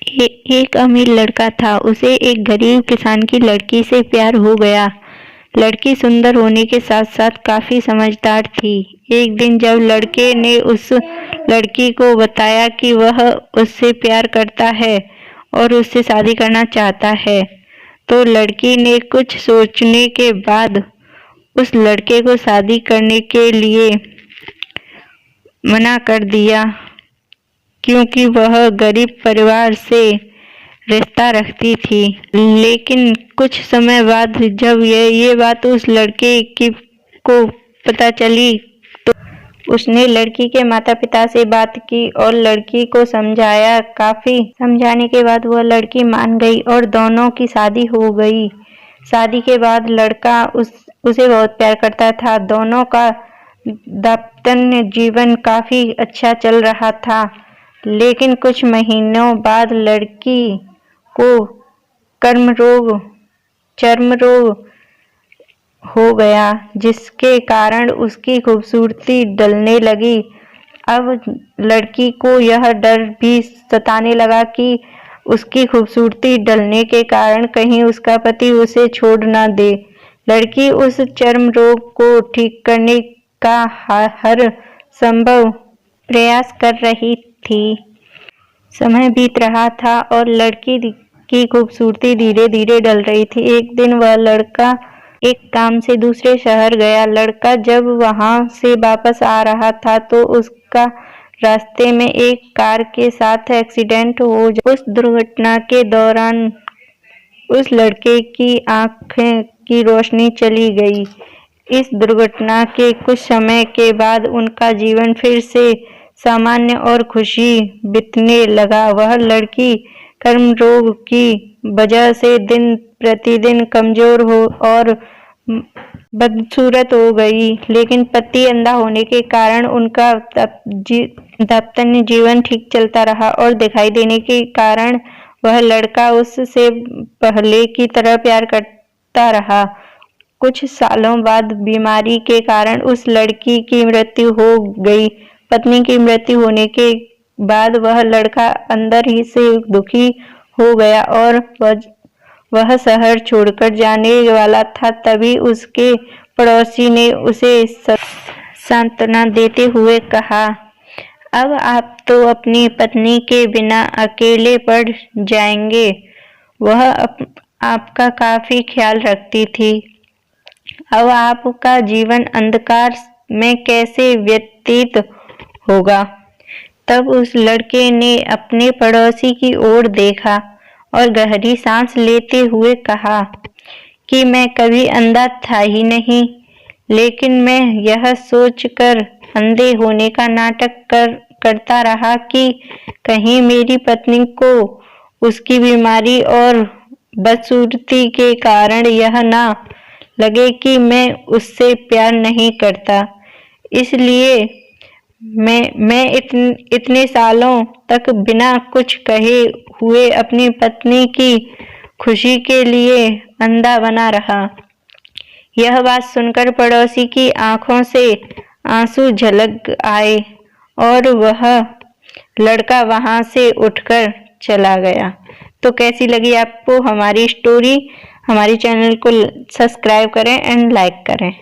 एक अमीर लड़का था, उसे एक गरीब किसान की लड़की से प्यार हो गया। लड़की सुंदर होने के साथ साथ काफी समझदार थी। एक दिन जब लड़के ने उस लड़की को बताया कि वह उससे प्यार करता है और उससे शादी करना चाहता है, तो लड़की ने कुछ सोचने के बाद उस लड़के को शादी करने के लिए मना कर दिया, क्योंकि वह गरीब परिवार से रिश्ता रखती थी। लेकिन कुछ समय बाद जब ये बात उस लड़के को पता चली, तो उसने लड़की के माता पिता से बात की और लड़की को समझाया। काफी समझाने के बाद वह लड़की मान गई और दोनों की शादी हो गई। शादी के बाद लड़का उसे बहुत प्यार करता था। दोनों का दाम्पत्य जीवन काफी अच्छा चल रहा था। लेकिन कुछ महीनों बाद लड़की को चर्म रोग हो गया, जिसके कारण उसकी खूबसूरती ढलने लगी। अब लड़की को यह डर भी सताने लगा कि उसकी खूबसूरती ढलने के कारण कहीं उसका पति उसे छोड़ न दे। लड़की उस चर्म रोग को ठीक करने का हर संभव प्रयास कर रही थी। समय बीत रहा था और लड़की की खूबसूरती धीरे धीरे ढल रही थी। एक दिन वह लड़का एक काम से दूसरे शहर गया। लड़का जब वहां से वापस आ रहा था तो उसका रास्ते में एक कार के साथ एक्सीडेंट हो जाता। उस दुर्घटना के दौरान उस लड़के की आंखें की रोशनी चली गई। इस दुर्घटना के कुछ समय के बाद उनका जीवन फिर से सामान्य और खुशी बीतने लगा। वह लड़की चर्म रोग की वजह से दिन प्रतिदिन कमजोर हो और बदसूरत हो गई, लेकिन पति अंधा होने के कारण उनका दाम्पत्य जीवन ठीक चलता रहा और दिखाई देने के कारण वह लड़का उससे पहले की तरह प्यार करता रहा। कुछ सालों बाद बीमारी के कारण उस लड़की की मृत्यु हो गई। पत्नी की मृत्यु होने के बाद वह लड़का अंदर ही से दुखी हो गया और वह शहर छोड़कर जाने वाला था। तभी उसके पड़ोसी ने उसे सांत्वना देते हुए कहा, अब आप तो अपनी पत्नी के बिना अकेले पड़ जाएंगे। वह आपका काफी ख्याल रखती थी। अब आपका जीवन अंधकार में कैसे व्यतीत होगा। तब उस लड़के ने अपने पड़ोसी की ओर देखा और गहरी सांस लेते हुए कहा कि मैं कभी अंधा था ही नहीं, लेकिन मैं यह सोचकर अंधे होने का नाटक करता रहा कि कहीं मेरी पत्नी को उसकी बीमारी और बदसूरती के कारण यह ना लगे कि मैं उससे प्यार नहीं करता। इसलिए मैं इतने सालों तक बिना कुछ कहे हुए अपनी पत्नी की खुशी के लिए अंधा बना रहा। यह बात सुनकर पड़ोसी की आंखों से आंसू झलक आए और वह लड़का वहां से उठकर चला गया। तो कैसी लगी आपको हमारी स्टोरी? हमारे चैनल को सब्सक्राइब करें एंड लाइक करें।